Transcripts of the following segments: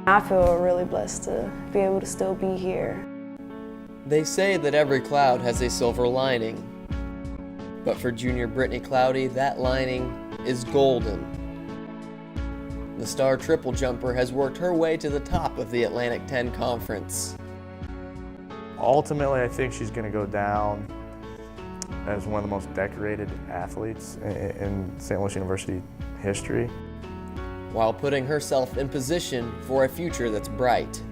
I feel really blessed to be able to still be here. They say that every cloud has a silver lining, but for junior Brittney Cloudy, that lining is golden. The star triple jumper has worked her way to the top of the Atlantic 10 Conference. Ultimately, I think she's going to go down as one of the most decorated athletes in St. Louis University history, while putting herself in position for a future that's bright.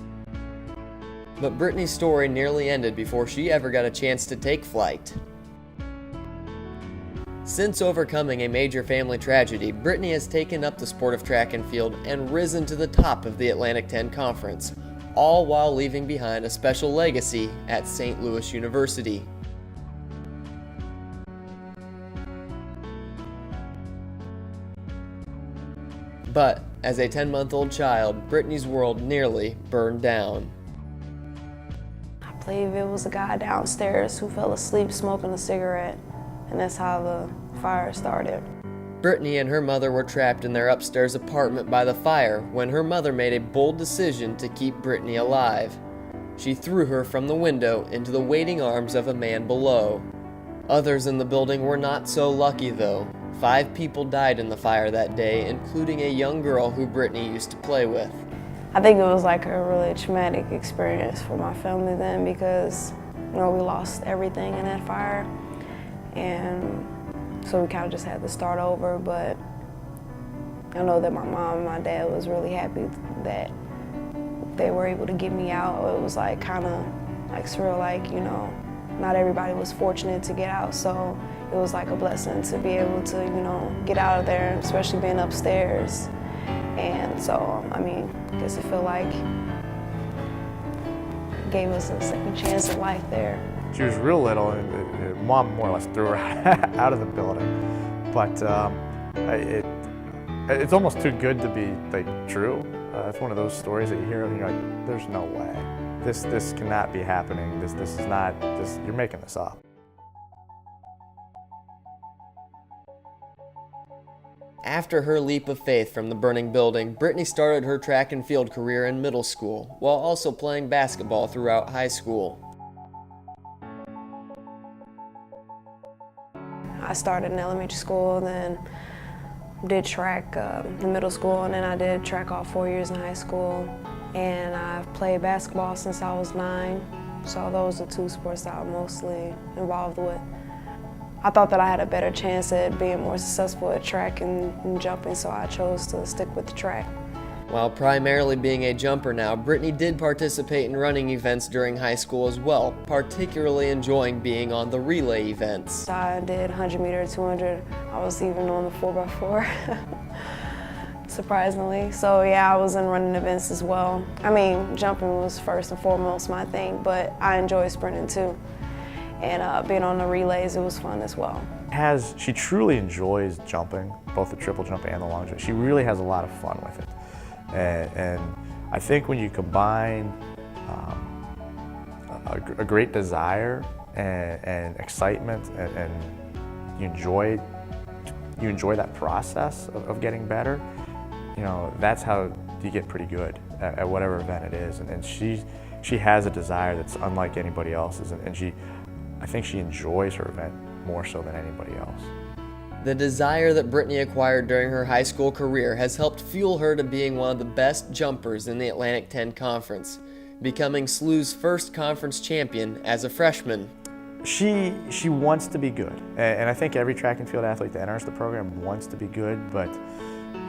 But Brittney's story nearly ended before she ever got a chance to take flight. Since overcoming a major family tragedy, Brittney has taken up the sport of track and field and risen to the top of the Atlantic 10 Conference, all while leaving behind a special legacy at St. Louis University. But as a 10-month-old child, Brittney's world nearly burned down. I believe it was a guy downstairs who fell asleep smoking a cigarette, and that's how the fire started. Brittney and her mother were trapped in their upstairs apartment by the fire when her mother made a bold decision to keep Brittney alive. She threw her from the window into the waiting arms of a man below. Others in the building were not so lucky though. 5 people died in the fire that day, including a young girl who Brittney used to play with. I think it was like a really traumatic experience for my family then because, we lost everything in that fire. And so we kind of just had to start over, but I know that my mom and my dad was really happy that they were able to get me out. It was like kind of like surreal, like, not everybody was fortunate to get out, so it was like a blessing to be able to, get out of there, especially being upstairs. And so, I guess it felt like it gave us a second chance at life there. She was real little, and Mom more or less threw her out of the building. But it's almost too good to be true. It's one of those stories that you hear and you're like, there's no way. This cannot be happening. This is not. You're making this up. After her leap of faith from the burning building, Brittney started her track and field career in middle school, while also playing basketball throughout high school. I started in elementary school, then did track in middle school, and then I did track all 4 years in high school. And I've played basketball since I was 9, so those are 2 sports that I'm mostly involved with. I thought that I had a better chance at being more successful at track and jumping, so I chose to stick with the track. While primarily being a jumper now, Brittney did participate in running events during high school as well, particularly enjoying being on the relay events. I did 100 meter, 200, I was even on the 4x4, surprisingly. So yeah, I was in running events as well. Jumping was first and foremost my thing, but I enjoy sprinting too. And being on the relays, it was fun as well. She truly enjoys jumping, both the triple jump and the long jump. She really has a lot of fun with it. And I think when you combine a great desire and excitement and you enjoy that process of getting better, that's how you get pretty good at whatever event it is. And she has a desire that's unlike anybody else's, and I think she enjoys her event more so than anybody else. The desire that Brittney acquired during her high school career has helped fuel her to being one of the best jumpers in the Atlantic 10 Conference, becoming SLU's first conference champion as a freshman. She wants to be good, and I think every track and field athlete that enters the program wants to be good, but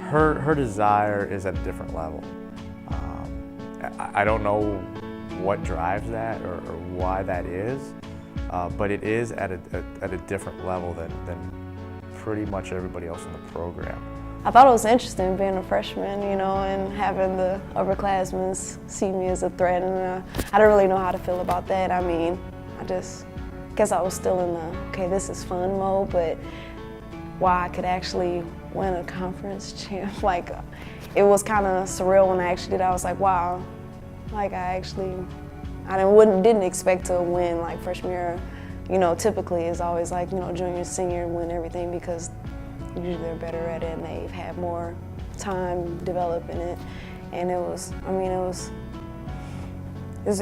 her desire is at a different level. I don't know what drives that or why that is, but it is at a different level than pretty much everybody else in the program. I thought it was interesting being a freshman, and having the upperclassmen see me as a threat, and I didn't really know how to feel about that. I just guess I was still in the, okay, this is fun mode, but why I could actually win a conference champ, it was kind of surreal when I actually did. I was like, wow, I didn't expect to win freshman year. Typically it's always junior, senior win everything because usually they're better at it and they've had more time developing it. And it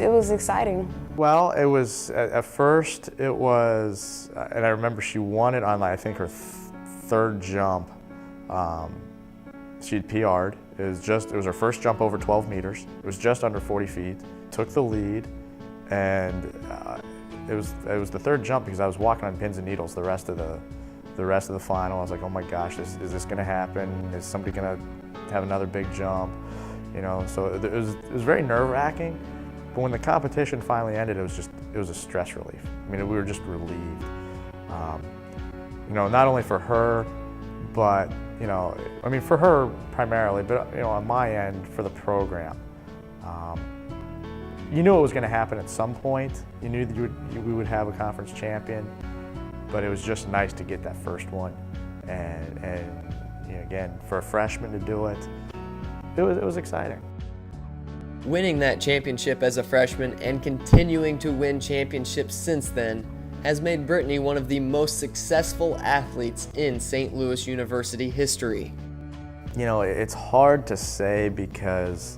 was exciting. Well, it was, at first, it was, and I remember she won it on, I think, her third jump. She'd PR'd. It was her first jump over 12 meters. It was just under 40 feet. Took the lead, and it was the third jump because I was walking on pins and needles the rest of the final. I was like, oh my gosh, is this gonna happen? Is somebody gonna have another big jump? You know, so it was very nerve-wracking. But when the competition finally ended, it was a stress relief. I mean, we were just relieved. You know, not only for her, but, you know, I mean, for her primarily, but, you know, on my end, for the program. You knew it was going to happen at some point. You knew that we would have a conference champion, but it was just nice to get that first one. And you know, again, for a freshman to do it, it was exciting. Winning that championship as a freshman and continuing to win championships since then has made Brittney one of the most successful athletes in St. Louis University history. You know, it's hard to say because,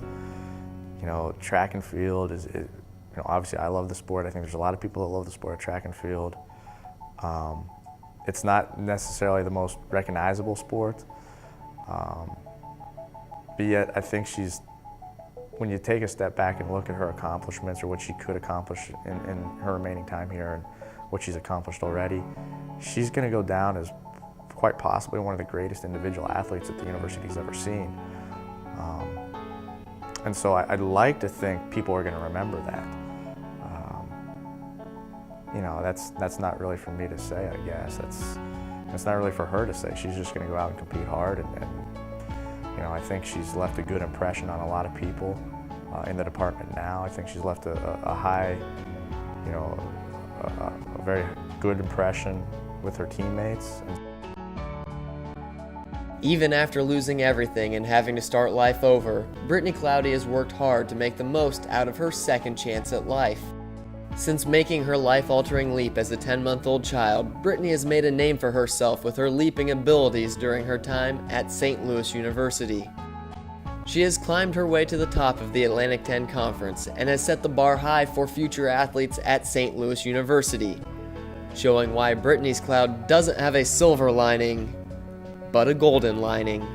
you know, track and field you know, obviously I love the sport. I think there's a lot of people that love the sport of track and field. It's not necessarily the most recognizable sport, but yet I think when you take a step back and look at her accomplishments or what she could accomplish in her remaining time here and what she's accomplished already, she's going to go down as quite possibly one of the greatest individual athletes that the university's ever seen. And so I'd like to think people are going to remember that. You know, that's not really for me to say, I guess. That's not really for her to say. She's just going to go out and compete hard, and you know, I think she's left a good impression on a lot of people in the department now. I think she's left a high, you know, a very good impression with her teammates. Even after losing everything and having to start life over, Brittney Cloudy has worked hard to make the most out of her second chance at life. Since making her life-altering leap as a 10-month-old child, Brittney has made a name for herself with her leaping abilities during her time at St. Louis University. She has climbed her way to the top of the Atlantic 10 Conference and has set the bar high for future athletes at St. Louis University, showing why Brittney's cloud doesn't have a silver lining, but a golden lining.